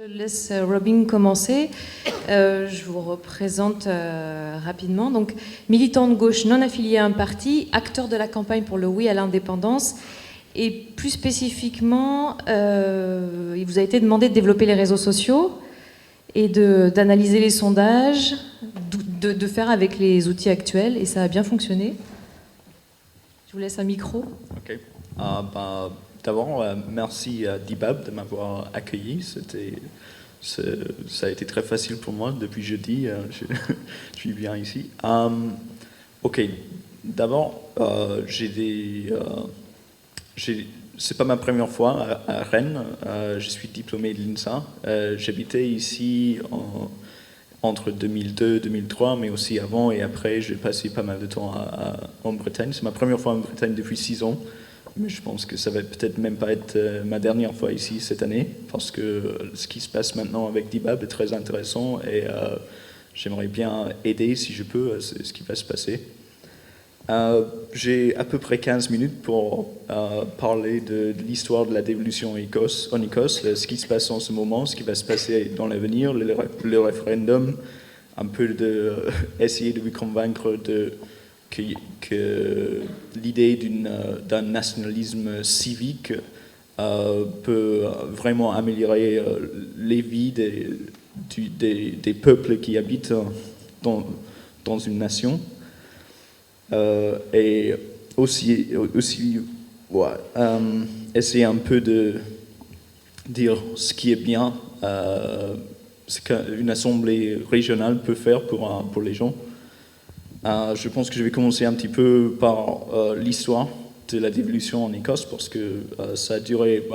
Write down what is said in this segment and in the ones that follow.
Je laisse Robin commencer. Je vous représente rapidement. Donc, militant de gauche non affilié à un parti, acteur de la campagne pour le oui à l'indépendance. Et plus spécifiquement, il vous a été demandé de développer les réseaux sociaux et d'analyser les sondages, de faire avec les outils actuels. Et ça a bien fonctionné. Je vous laisse un micro. Ok. D'abord, merci à Dibab de m'avoir accueilli. Ça a été très facile pour moi depuis jeudi. Je suis bien ici. Ok. D'abord, c'est pas ma première fois à Rennes. Je suis diplômé de l'INSA. J'habitais ici entre 2002 et 2003, mais aussi avant et après. J'ai passé pas mal de temps en Bretagne. C'est ma première fois en Bretagne depuis 6 ans. Mais je pense que ça va peut-être même pas être ma dernière fois ici cette année, parce que ce qui se passe maintenant avec Dibab est très intéressant et j'aimerais bien aider, si je peux, à ce qui va se passer. J'ai à peu près 15 minutes pour parler de l'histoire de la dévolution en Écosse, ce qui se passe en ce moment, ce qui va se passer dans l'avenir, le référendum, un peu essayer de vous convaincre que l'idée d'un nationalisme civique peut vraiment améliorer les vies des peuples qui habitent dans une nation. Et aussi essayer un peu de dire ce qui est bien, ce qu'une assemblée régionale peut faire pour les gens. Je pense que je vais commencer un petit peu par l'histoire de la dévolution en Écosse, parce que ça a duré.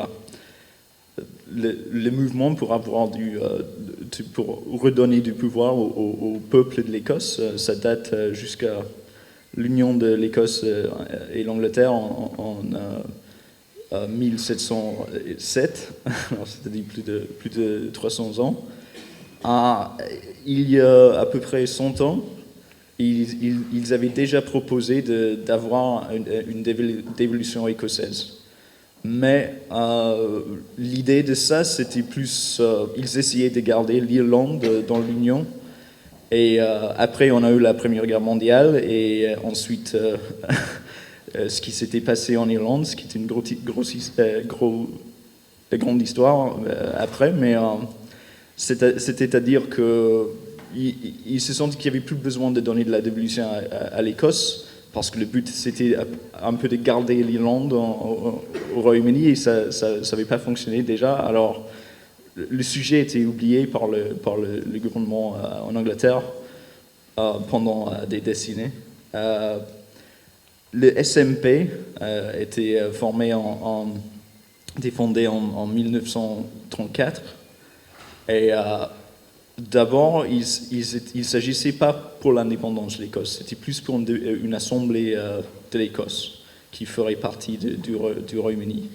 Le mouvement pour pour redonner du pouvoir au peuple de l'Écosse, ça date jusqu'à l'union de l'Écosse et l'Angleterre en 1707, c'est-à-dire plus de 300 ans. Il y a à peu près 100 ans, ils avaient déjà proposé d'avoir une dévolution écossaise. Mais l'idée de ça, c'était plus... ils essayaient de garder l'Irlande dans l'Union. Et après, on a eu la Première Guerre mondiale. Et ensuite, ce qui s'était passé en Irlande, ce qui est une grande histoire après. Mais c'était à dire que... Ils se sont dit qu'il n'y avait plus besoin de donner de la dévolution à l'Écosse, parce que le but c'était un peu de garder l'Irlande au Royaume-Uni, et ça n'avait pas fonctionné déjà. Alors le sujet était oublié par le gouvernement en Angleterre pendant des décennies. Le SNP était fondé en 1934, et d'abord, il ne s'agissait pas pour l'indépendance de l'Écosse, c'était plus pour une assemblée de l'Écosse qui ferait partie du Royaume-Uni.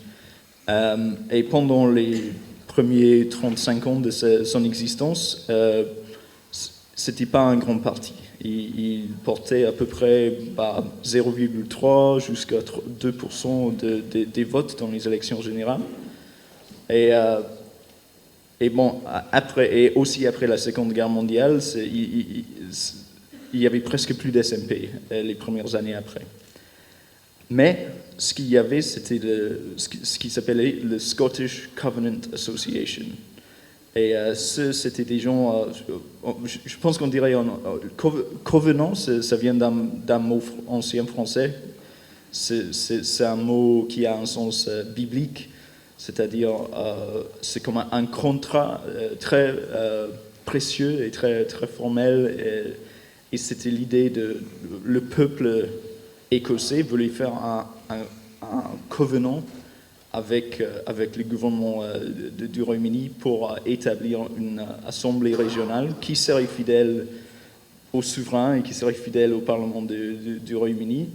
Et pendant les premiers 35 ans de son existence, c'était pas un grand parti. Il portait à peu près 0,3 jusqu'à 2% des votes dans les élections générales. Et bon, et aussi après la Seconde Guerre mondiale, il y avait presque plus d'SNP les premières années après. Mais ce qu'il y avait, c'était ce qui s'appelait le Scottish Covenant Association. Et c'était des gens, je pense qu'on dirait, covenant, ça vient d'un mot ancien français. C'est un mot qui a un sens biblique. C'est-à-dire, c'est comme un contrat très précieux et très, très formel. Et c'était l'idée le peuple écossais voulait faire un covenant avec le gouvernement du Royaume-Uni pour établir une assemblée régionale qui serait fidèle au souverain et qui serait fidèle au Parlement du Royaume-Uni.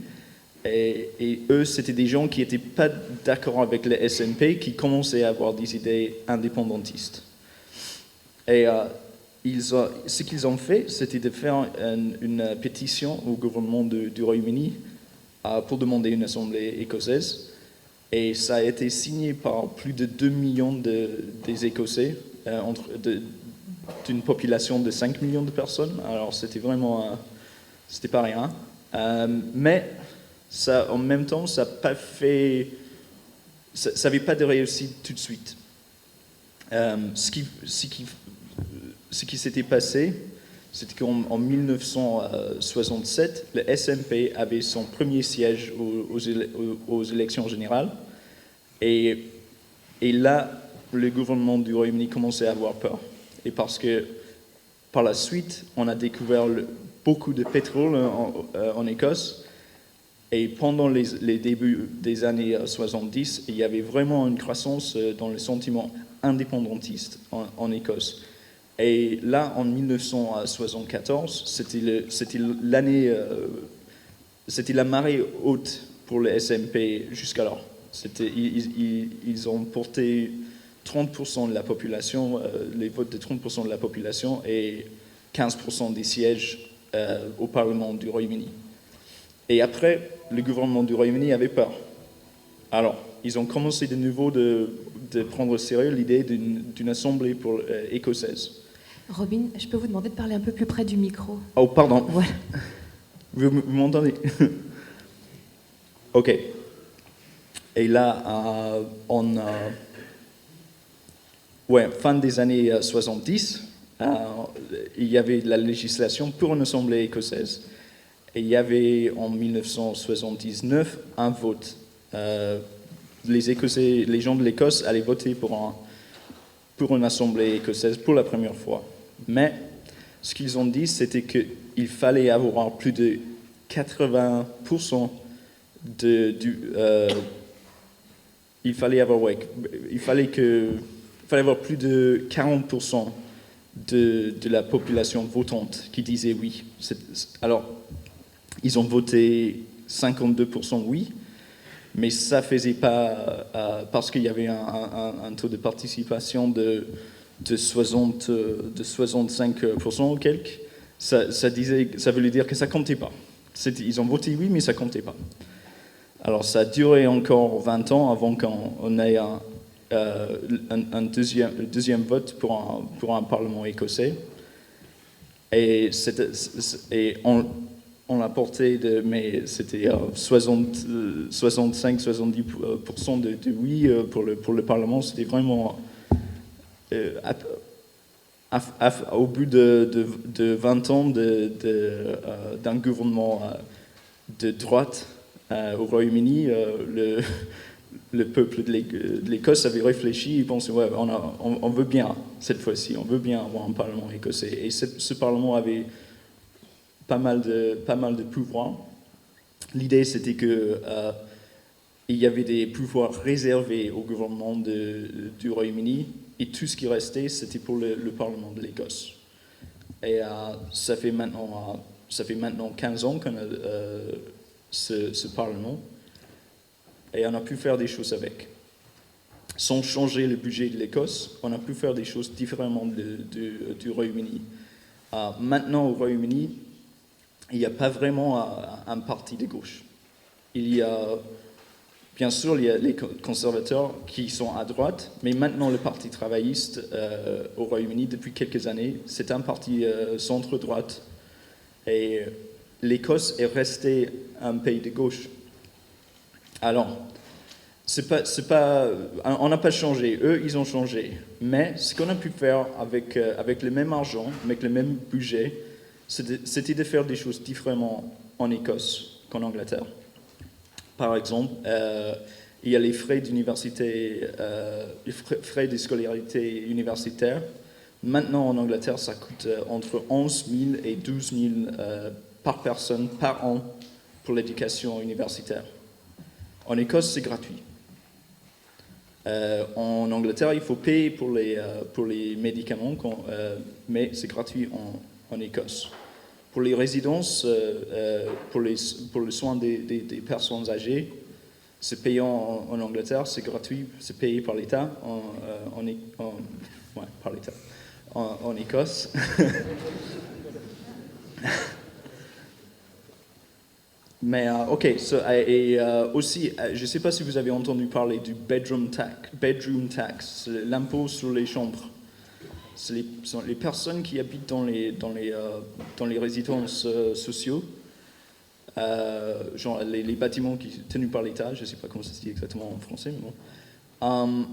Et eux, c'était des gens qui n'étaient pas d'accord avec le SNP, qui commençaient à avoir des idées indépendantistes. Et ce qu'ils ont fait, c'était de faire une pétition au gouvernement du Royaume-Uni pour demander une assemblée écossaise. Et ça a été signé par plus de 2 millions des Écossais. d'une population de 5 millions de personnes. Alors c'était vraiment, c'était pas rien. Mais ça, en même temps, ça n'avait pas de réussite tout de suite. Ce qui s'était passé, c'était qu'en 1967, le SMP avait son premier siège aux élections générales. Et là, le gouvernement du Royaume-Uni commençait à avoir peur. Et parce que par la suite, on a découvert beaucoup de pétrole en Écosse. Et pendant les débuts des années 70, il y avait vraiment une croissance dans le sentiment indépendantiste en Écosse. Et là, en 1974, c'était l'année, c'était la marée haute pour le SNP jusqu'alors. Ils ont porté 30% de la population, les votes de 30% de la population et 15% des sièges au Parlement du Royaume-Uni. Et après, le gouvernement du Royaume-Uni avait peur. Alors, ils ont commencé de nouveau de prendre au sérieux l'idée d'une assemblée écossaise. Robin, je peux vous demander de parler un peu plus près du micro? Oh, pardon. Voilà. Vous m'entendez? OK. Et là, fin des années 70, il y avait la législation pour une assemblée écossaise. Et il y avait en 1979 un vote. Les gens de l'Écosse allaient voter pour une assemblée écossaise pour la première fois. Mais ce qu'ils ont dit, c'était qu'il fallait avoir plus de 80% il fallait avoir plus de 40% de la population votante qui disait oui. Alors, ils ont voté 52% oui, mais ça ne faisait pas, parce qu'il y avait un taux de participation de 65% ou quelques, ça voulait dire que ça ne comptait pas. Ils ont voté oui, mais ça ne comptait pas. Alors ça a duré encore 20 ans avant qu'on ait un deuxième vote pour un Parlement écossais. Et on l'a porté mais c'était 65-70% de oui pour le Parlement. C'était vraiment au bout de 20 ans d'un gouvernement de droite au Royaume-Uni, le peuple de l'Écosse avait réfléchi et pensait ouais, on veut bien cette fois-ci, on veut bien avoir un Parlement écossais. Et ce Parlement avait pas mal de pouvoirs. L'idée, c'était que il y avait des pouvoirs réservés au gouvernement du Royaume-Uni et tout ce qui restait, c'était pour le Parlement de l'Écosse. Et ça fait maintenant 15 ans qu'on a ce Parlement et on a pu faire des choses avec. Sans changer le budget de l'Écosse, on a pu faire des choses différemment du Royaume-Uni. Maintenant, au Royaume-Uni, il n'y a pas vraiment un parti de gauche. Bien sûr, il y a les conservateurs qui sont à droite, mais maintenant le Parti travailliste au Royaume-Uni, depuis quelques années, c'est un parti centre-droite. Et l'Écosse est restée un pays de gauche. Alors, on n'a pas changé, eux, ils ont changé. Mais ce qu'on a pu faire avec le même argent, avec le même budget, c'était de faire des choses différemment en Écosse qu'en Angleterre. Par exemple, il y a les frais d'université, les frais de scolarité universitaire. Maintenant, en Angleterre, ça coûte entre 11 000 et 12 000 par personne par an pour l'éducation universitaire. En Écosse, c'est gratuit. En Angleterre, il faut payer pour les médicaments, mais c'est gratuit en Écosse. Pour les résidences, pour le soin des personnes âgées, c'est payant en Angleterre, c'est gratuit, c'est payé par l'État par l'État en Écosse. Mais ok, aussi, je ne sais pas si vous avez entendu parler du bedroom tax, l'impôt sur les chambres. sont les personnes qui habitent dans les résidences sociaux, genre les bâtiments tenus par l'État, je ne sais pas comment ça se dit exactement en français, mais bon.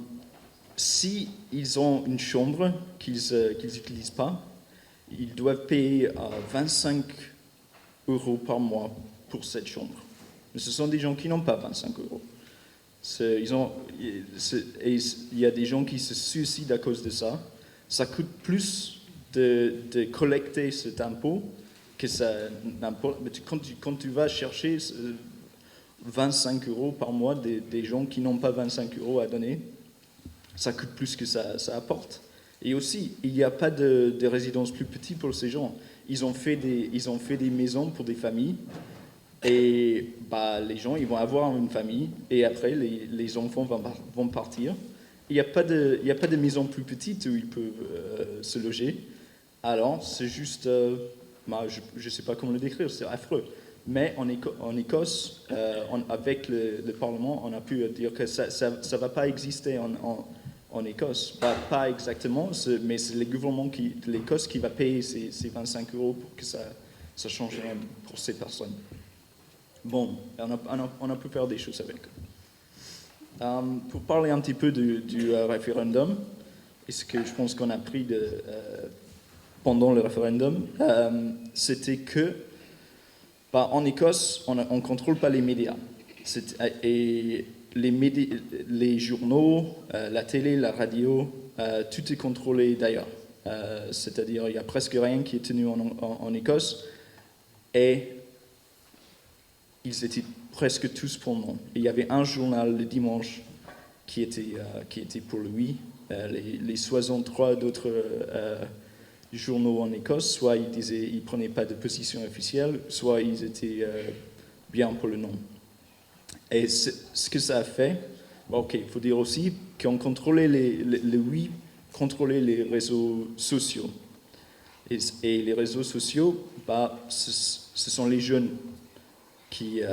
Si ils ont une chambre qu'ils n'utilisent pas, ils doivent payer 25 € par mois pour cette chambre. Mais ce sont des gens qui n'ont pas 25 €. Et il y a des gens qui se suicident à cause de ça. Ça coûte plus de collecter cet impôt que ça n'importe. Quand tu vas chercher 25 € par mois des gens qui n'ont pas 25 € à donner, ça coûte plus que ça apporte. Et aussi, il n'y a pas de résidence plus petite pour ces gens. Ils ont fait des maisons pour des familles. Et les gens, ils vont avoir une famille. Et après, les enfants vont partir. Il n'y a pas de maison plus petite où ils peuvent se loger. Alors, c'est juste... je ne sais pas comment le décrire, c'est affreux. Mais en Écosse, avec le Parlement, on a pu dire que ça ne va pas exister en Écosse. Pas exactement, mais c'est le gouvernement de l'Écosse qui va payer ces 25 € pour que ça change rien pour ces personnes. Bon, on a pu faire des choses avec. Pour parler un petit peu du référendum, et ce que je pense qu'on a appris pendant le référendum, c'était que en Écosse, on ne contrôle pas les médias. Et les journaux, la télé, la radio, tout est contrôlé d'ailleurs. C'est-à-dire il n'y a presque rien qui est tenu en Écosse. Et ils étaient presque tous pour non. Et il y avait un journal le dimanche qui était pour le oui. Les 63 d'autres journaux en Écosse, soit ils prenaient pas de position officielle, soit ils étaient bien pour le non. Et ce que ça a fait, il faut dire aussi qu'on contrôlait le oui, contrôlait les réseaux sociaux. Et les réseaux sociaux, ce sont les jeunes qui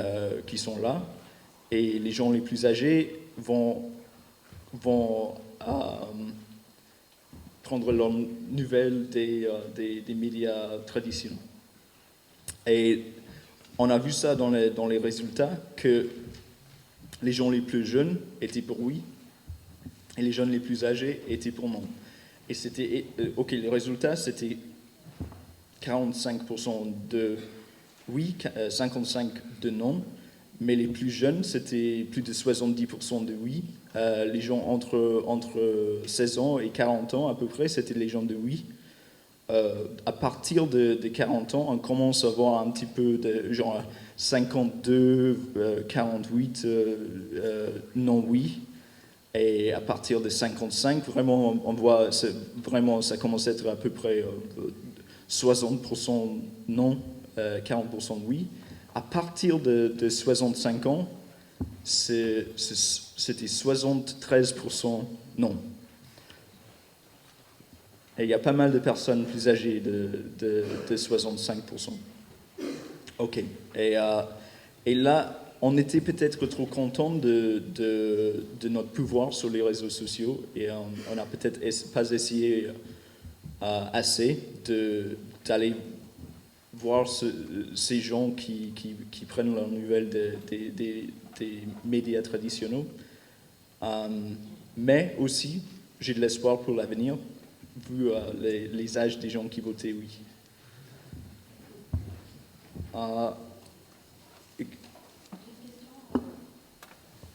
sont là, et les gens les plus âgés vont prendre leurs nouvelles des médias traditionnels. Et on a vu ça dans les résultats, que les gens les plus jeunes étaient pour oui, et les jeunes les plus âgés étaient pour non. Et c'était, les résultats, c'était 45% de oui, 55% de non, mais les plus jeunes, c'était plus de 70% de oui. Les gens entre 16 ans et 40 ans, à peu près, c'était les gens de oui. À partir de 40 ans, on commence à voir un petit peu de genre 52, 48 non oui. Et à partir de 55, vraiment, on voit, vraiment, ça commence à être à peu près 60% non, 40% oui. À partir de 65 ans, c'était 73% non. Et il y a pas mal de personnes plus âgées de 65%. Ok. Et là, on était peut-être trop contents de notre pouvoir sur les réseaux sociaux, et on n'a peut-être pas essayé assez d'aller voir ces gens qui prennent leurs nouvelles des médias traditionnels. Mais aussi, j'ai de l'espoir pour l'avenir, vu les âges des gens qui votaient oui.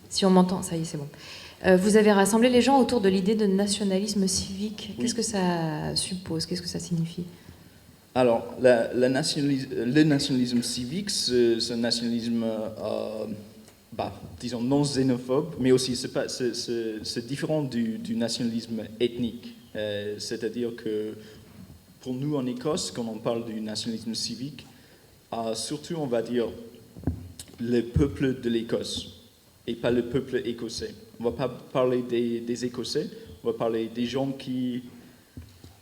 Si on m'entend, ça y est, c'est bon. Vous avez rassemblé les gens autour de l'idée de nationalisme civique. Oui. Qu'est-ce que ça suppose? Qu'est-ce que ça signifie? Alors, le nationalisme civique, c'est un nationalisme, disons, non xénophobe, mais aussi c'est différent du nationalisme ethnique. C'est-à-dire que pour nous en Écosse, quand on parle du nationalisme civique, surtout on va dire le peuple de l'Écosse et pas le peuple écossais. On ne va pas parler des Écossais, on va parler des gens qui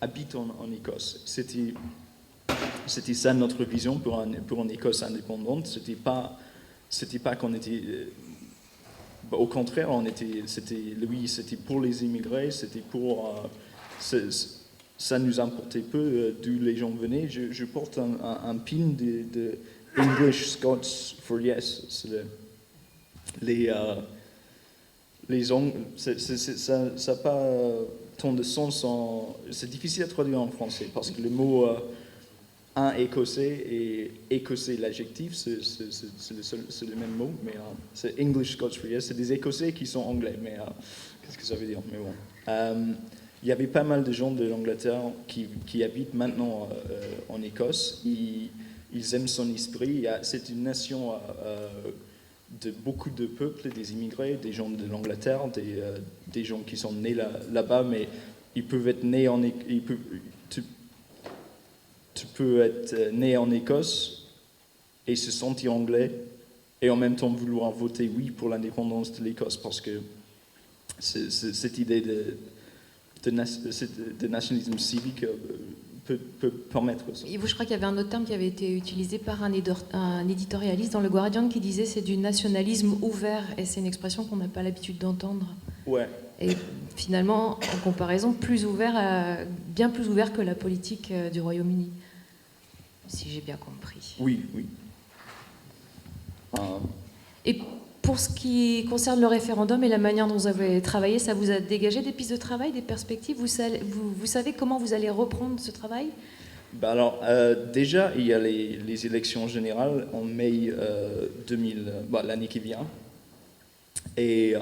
habitent en Écosse. C'était ça notre vision pour une Écosse indépendante. C'était pas qu'on était... au contraire, c'était pour les immigrés, c'était pour... ça nous importait peu d'où les gens venaient. Je porte un pin de English Scots for Yes. Ça n'a pas tant de sens c'est difficile à traduire en français parce que le mot un écossais et écossais l'adjectif c'est le même mot, mais c'est English Scots for Yes. C'est des écossais qui sont anglais, mais qu'est-ce que ça veut dire? Mais bon. Il y avait pas mal de gens de l'Angleterre qui habitent maintenant en Écosse. Ils aiment son esprit. C'est une nation de beaucoup de peuples, des immigrés, des gens de l'Angleterre, des gens qui sont nés là-bas, mais ils peuvent être nés tu peux être né en Écosse et se sentir anglais et en même temps vouloir voter oui pour l'indépendance de l'Écosse, parce que cette idée de nationalisme civique peut permettre ça. Et vous, je crois qu'il y avait un autre terme qui avait été utilisé par un éditorialiste dans le Guardian qui disait c'est du nationalisme ouvert, et c'est une expression qu'on n'a pas l'habitude d'entendre. Ouais. Et finalement, en comparaison, bien plus ouvert que la politique du Royaume-Uni, si j'ai bien compris. Oui. Et pour ce qui concerne le référendum et la manière dont vous avez travaillé, ça vous a dégagé des pistes de travail, des perspectives? Vous savez comment vous allez reprendre ce travail? Alors, déjà, il y a les élections générales en mai 2000, l'année qui vient. Et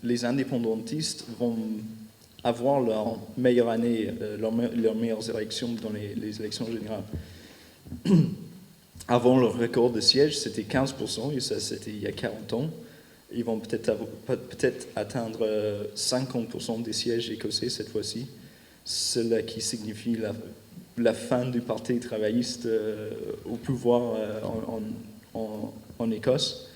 les indépendantistes vont avoir leur meilleure année, leurs meilleures élections dans les élections générales. Avant, le record de sièges, c'était 15%, et ça, c'était il y a 40 ans. Ils vont peut-être atteindre 50% des sièges écossais cette fois-ci. Cela qui signifie la fin du Parti travailliste au pouvoir en Écosse.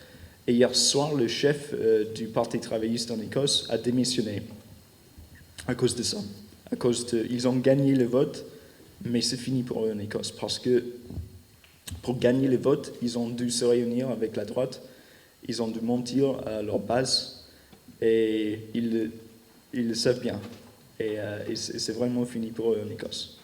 Et hier soir, le chef du Parti travailliste en Écosse a démissionné à cause de ça. Ils ont gagné le vote, mais c'est fini pour eux en Écosse, parce que pour gagner les votes, ils ont dû se réunir avec la droite, ils ont dû mentir à leur base, et ils le savent bien. Et c'est vraiment fini pour eux en Écosse.